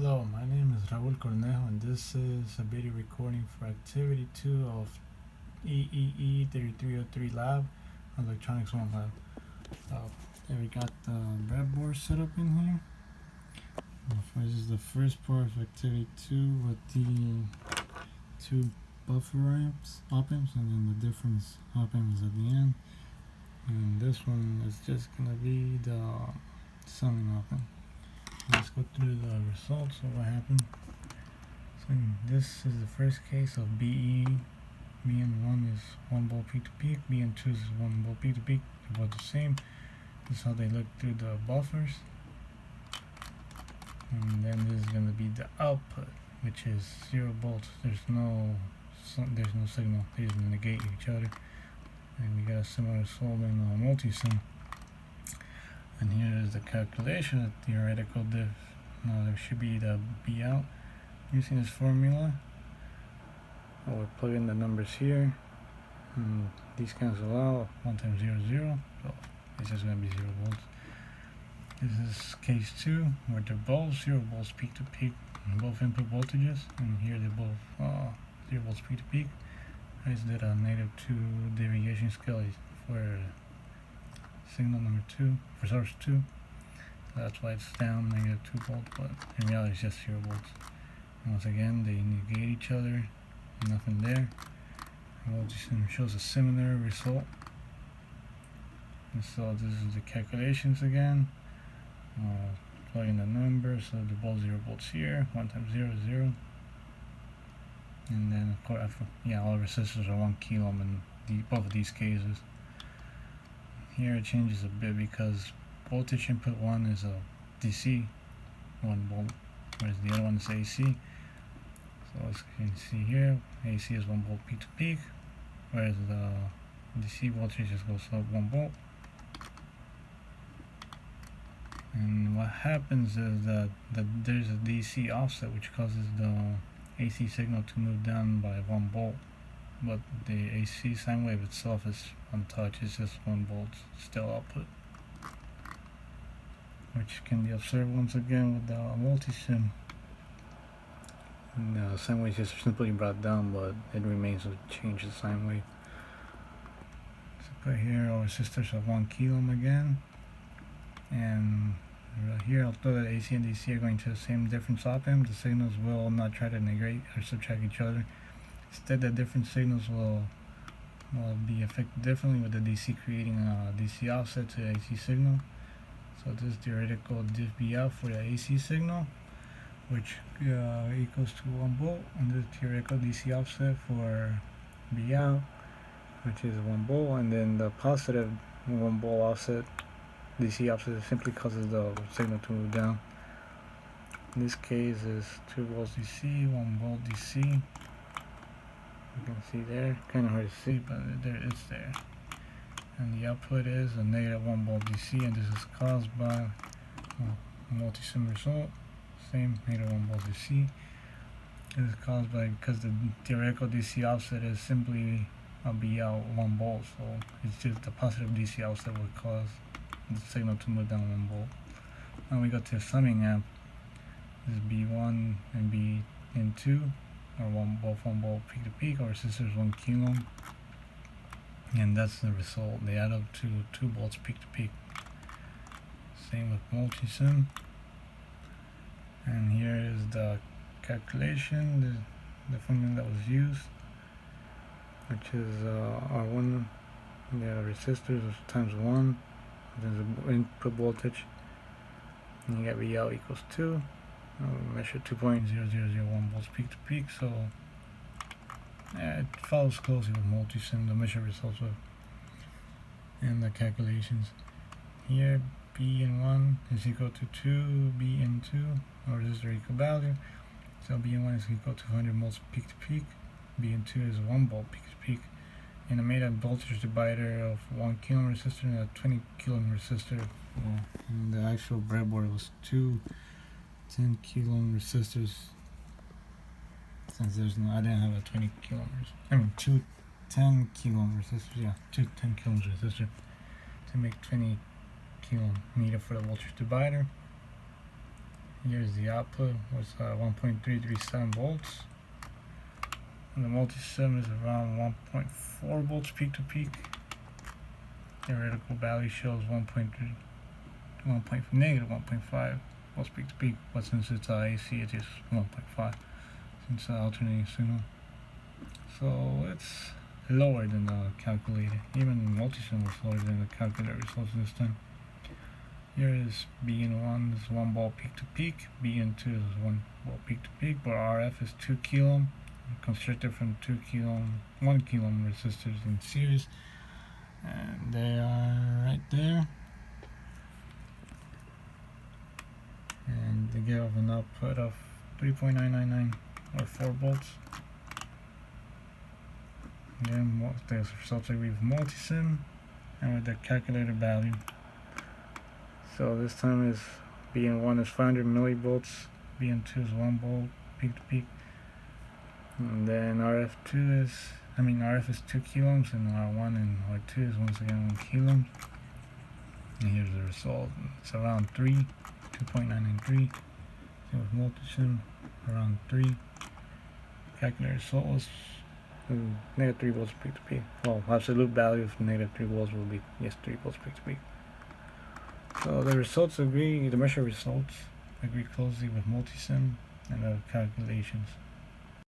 Hello, my name is Raul Cornejo and this is a video recording for activity 2 of EEE3303 Lab, Electronics 1 Lab. There we got the breadboard set up in here. This is the first part of activity 2 with the two buffer op-amps and then the difference op-amps at the end. And this one is just going to be the summing op-amp. Let's go through the results of what happened. So this is the first case of BE. BN1 is 1 volt peak to peak, BN2 is 1 volt peak to peak, they're both the same. This is how they look through the buffers. And then this is going to be the output, which is 0 volts. There's no signal, they just negate each other. And we got a similar result in multi-sim. And here is the calculation of theoretical diff. Now there should be the B out using this formula. We'll plug in the numbers here. And these cancel out. 1 times 0 is 0. So it's just going to be 0 volts. This is case 2 where they're both 0 volts peak to peak, both input voltages. And here they're both 0 volts peak to peak. I just did a -2 deviation scale for signal number 2 for source 2. That's why it's down -2 volts, but in reality it's just 0 volts. And once again, they negate each other, nothing there. Multi-sim shows a similar result. And so this is the calculations again. Plug in the numbers, so they're both 0 volts here. 1 times 0 is 0. And then of course, all resistors are 1 kilo ohm in both of these cases. Here it changes a bit because voltage input 1 is a DC 1 volt, whereas the other one is AC. So as you can see here, AC is 1 volt peak to peak, whereas the DC voltage just goes up 1 volt. And what happens is that there's a DC offset which causes the AC signal to move down by 1 volt. But the AC sine wave itself is untouched, it's just 1 volt still output, which can be observed once again with the multi-sim. The sine wave is just simply brought down, but it remains to change the sine wave. So put here our resistors of 1 kilo ohm again, and right here I'll throw that AC and DC are going to the same difference op-amp. The signals will not try to negate or subtract each other. Instead, the different signals will be affected differently, with the DC creating a DC offset to the AC signal. So this is theoretical diff B out for the AC signal, which equals to 1 volt, and this theoretical DC offset for B out, which is 1 volt, and then the positive 1 volt offset, DC offset, simply causes the signal to move down. In this case is 2 volts DC, 1 volt DC. You can see there, kind of hard to see, but it's there. And the output is a -1 volt DC, and this is caused by a multi-sim result. Same -1 volt DC. This is caused by because the theoretical DC offset is simply a B out 1 volt, so it's just the positive DC offset would cause the signal to move down 1 volt. Now we go to the summing amp. This is B1 and BN2. Or both 1 volt peak to peak, or resistors 1 kilo ohm, and that's the result. They add up to 2 volts peak to peak. Same with multi-sim. And here is the calculation, the formula that was used, which is R1, the resistors times 1, then the input voltage, and you get V out equals 2. Measure 2.0001 volts peak to peak, so it follows closely with multi-sim, the measure results with, and the calculations. Here BN1 is equal to 2 BN2, or resistor equal value, so BN1 is equal to 100 volts peak to peak, BN2 is 1 volt peak to peak, and I made a voltage divider of 1 kilo ohm resistor and a 20 kilo ohm resistor. And the actual breadboard was 2 10 kilo ohm resistors, since I didn't have a 20 kilo ohm, 2 10 kilo ohm resistors, 2 10 kilo ohm resistors to make 20 kilo ohm needed for the voltage divider. Here's the output, was 1.337 volts. And the multi-sim is around 1.4 volts peak to peak. Theoretical value shows negative 1.5 volts peak to peak, but since it's AC, it is 1.5 since alternating signal. So it's lower than the calculated. Even multi-sim was lower than the calculated results this time. Here is BN1 is 1 volt peak to peak, BN2 is 1 volt peak to peak, but RF is 2 kilo, constructed from 1 kilo resistors in series, and they are right there. And they give an output of 3.999 or 4 volts. And then the results agree with multi-sim and with the calculated value. So this time is BN1 is 500 millivolts, BN2 is 1 volt peak to peak, and then RF is 2 kilohms, and R1 and R2 is once again 1 kilo. And here's the result. It's around 2.993. Same with multi-sim, around 3. Calculated result was negative 3 volts peak to peak. Well, absolute value of negative 3 volts will be 3 volts peak to peak. So the results agree, the measured results agree closely with multi-sim and the calculations.